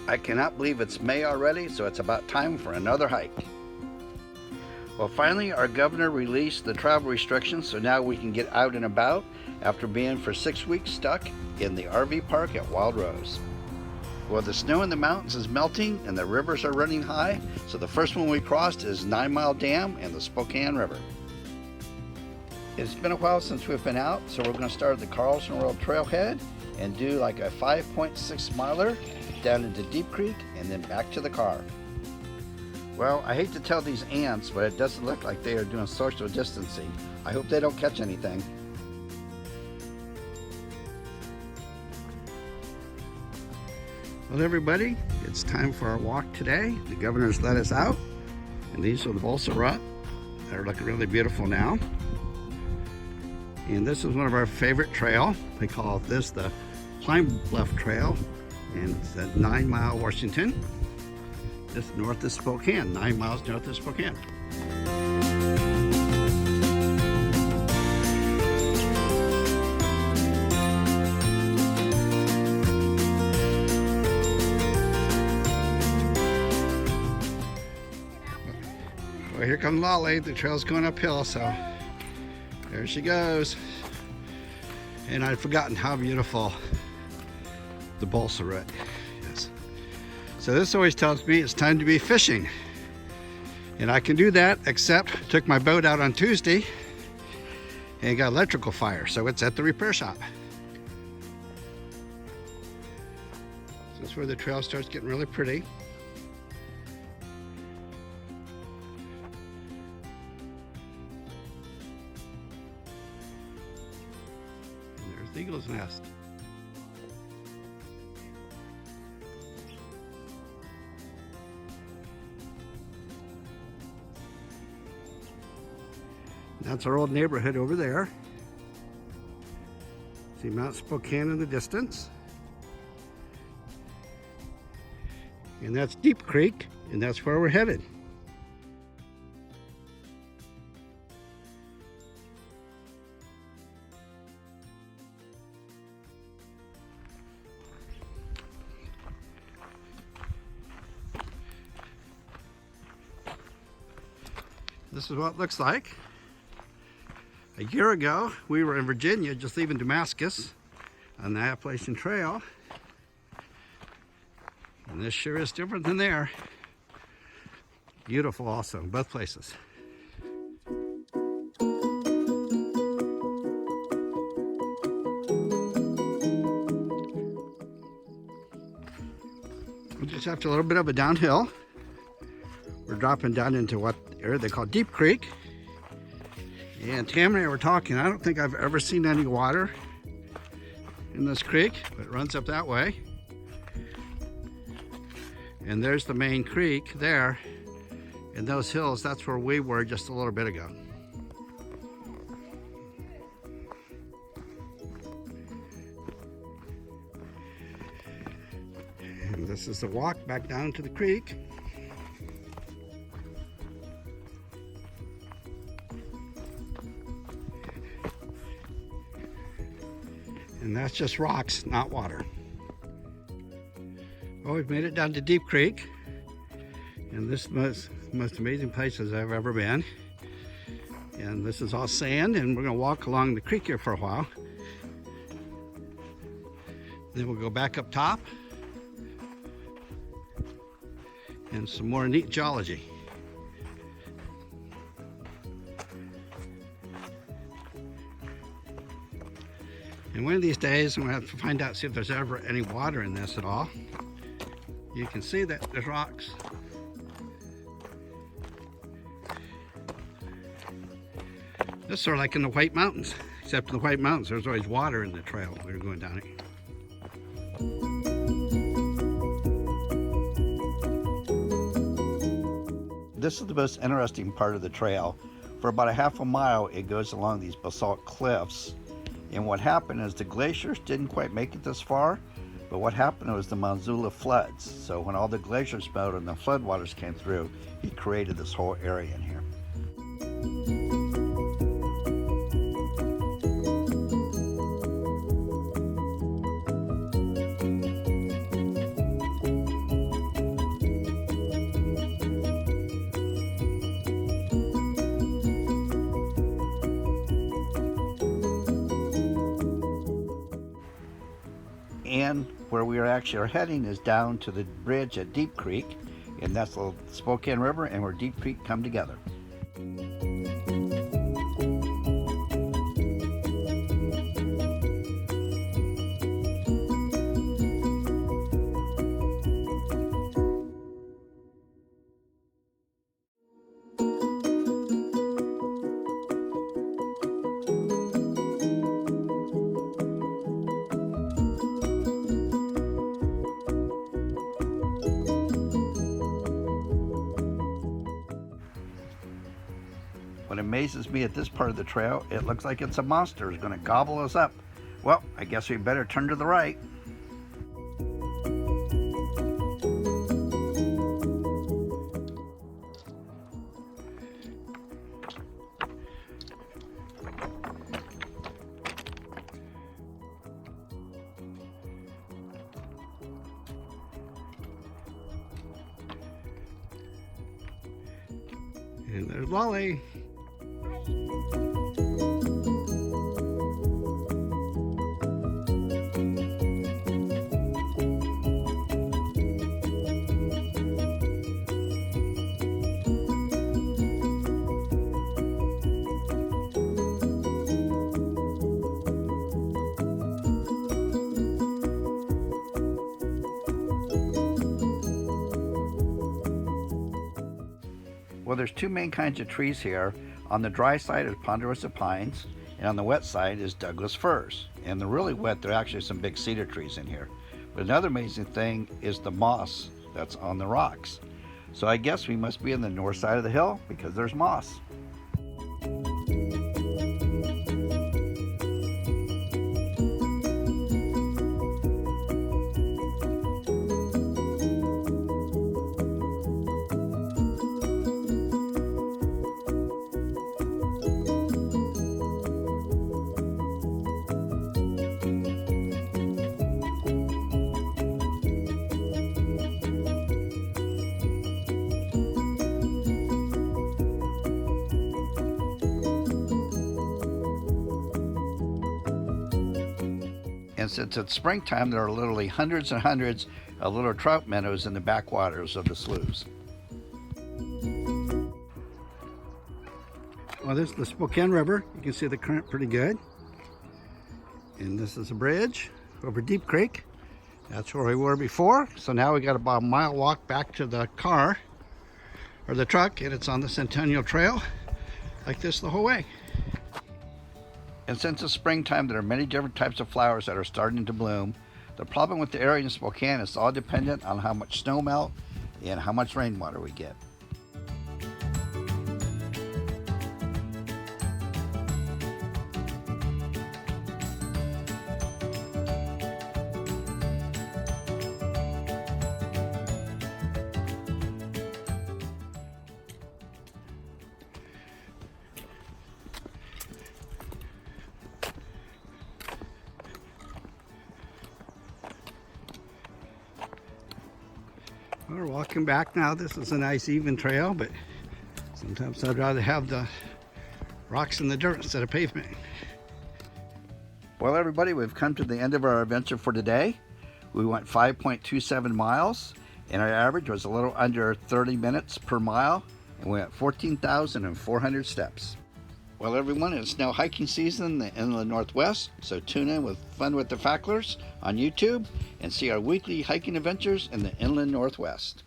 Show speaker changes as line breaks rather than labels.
I cannot believe it's May already, so it's about time for another hike. Well, finally our governor released the travel restrictions, so now we can get out and about after being for 6 weeks stuck in the RV park at Wild Rose. Well, the snow in the mountains is melting and the rivers are running high, so the first one we crossed is 9 Mile Dam and the Spokane River. It's been a while since we've been out, so we're going to start at the Carlson Road Trailhead and do like a 5.6 miler down into Deep Creek and then back to the car. Well, I hate to tell these ants, but it doesn't look like they are doing social distancing. I hope they don't catch anything. Well, everybody, it's time for our walk today. The governor's let us out, and these are the balsa rut. They're looking really beautiful now. And this is one of our favorite trail. We call this the Pine Bluff Trail, and it's at 9 Mile, Washington. This is north of Spokane, 9 miles north of Spokane. Well, here comes Lolly. The trail's going uphill, so there she goes. And I'd forgotten how beautiful the balsa rut is. So this always tells me it's time to be fishing. And I can do that, except I took my boat out on Tuesday and got electrical fire, so it's at the repair shop. So that's where the trail starts getting really pretty. The eagle's nest. That's our old neighborhood over there. See Mount Spokane in the distance. And that's Deep Creek, and that's where we're headed. This is what it looks like. A year ago, we were in Virginia, just leaving Damascus on the Appalachian Trail. And this sure is different than there. Beautiful also, in both places. We just after a little bit of a downhill. We're dropping down into what area they call Deep Creek. And Tam and I were talking, I don't think I've ever seen any water in this creek, but it runs up that way. And there's the main creek there. And those hills, that's where we were just a little bit ago. And this is the walk back down to the creek. And that's just rocks, not water. Well, we've made it down to Deep Creek. And this is the most amazing places I've ever been. And this is all sand, and we're gonna walk along the creek here for a while. Then we'll go back up top. And some more neat geology. And one of these days, I'm gonna have to find out, see if there's ever any water in this at all. You can see that there's rocks. This is sort of like in the White Mountains, except in the White Mountains, there's always water in the trail we were going down it. This is the most interesting part of the trail. For about a half a mile, it goes along these basalt cliffs. And what happened is the glaciers didn't quite make it this far, but what happened was the Manzula floods. So when all the glaciers melted and the floodwaters came through, it created this whole area in here. where we are heading is down to the bridge at Deep Creek, and that's the Spokane River and where Deep Creek come together. What amazes me at this part of the trail, it looks like it's a monster is going to gobble us up. Well, I guess we better turn to the right. And there's Lolly. Well, there's two main kinds of trees here. On the dry side is ponderosa pines, and on the wet side is Douglas firs. And the really wet, there are actually some big cedar trees in here. But another amazing thing is the moss that's on the rocks. So I guess we must be on the north side of the hill because there's moss. And since it's springtime, there are literally hundreds and hundreds of little trout meadows in the backwaters of the sloughs. Well, this is the Spokane River. You can see the current pretty good. And this is a bridge over Deep Creek. That's where we were before. So now we got about a mile walk back to the car, or the truck, and it's on the Centennial Trail like this the whole way. And since it's springtime, there are many different types of flowers that are starting to bloom. The problem with the area in Spokane is all dependent on how much snow melt and how much rainwater we get. We're walking back now. This is a nice even trail, but sometimes I'd rather have the rocks in the dirt instead of pavement. Well, everybody, we've come to the end of our adventure for today. We went 5.27 miles, and our average was a little under 30 minutes per mile, and we went 14,400 steps. Well, everyone, it's now hiking season in the Inland Northwest, so tune in with Fun with the Facklers on YouTube and see our weekly hiking adventures in the Inland Northwest.